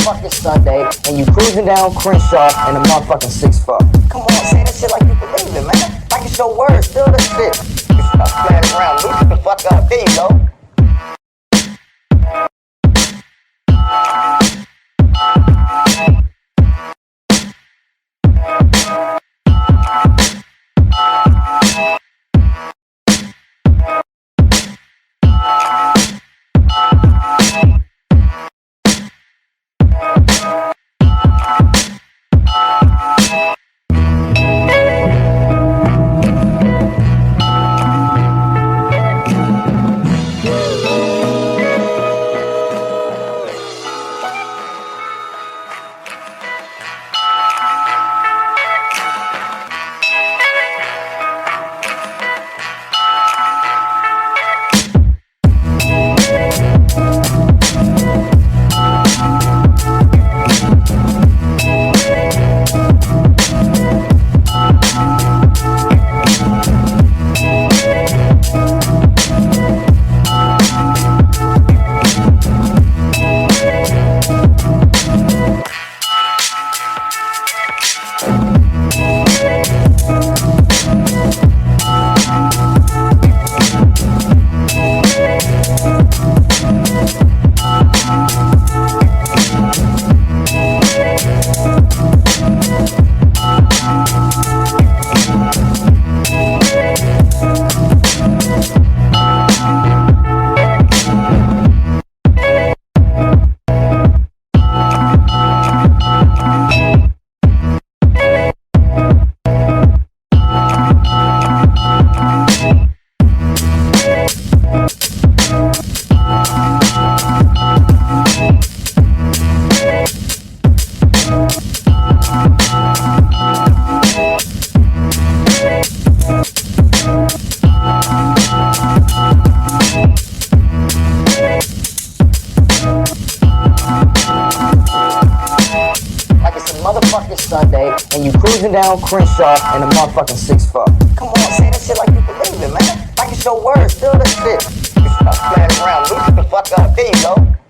motherfucking Sunday, and you cruising down Crenshaw in a motherfucking 6'4". Come on, say that shit like you believe it, man. Like it's your words, still that shit. You stop playing around, loosen the fuck up. There you go. Motherfucking Sunday, and you cruising down Crenshaw in a motherfucking 6'4". Come on, say that shit like you believe it, man. Like it's your words, still that shit. You stop playing around, loosen the fuck up. There you go.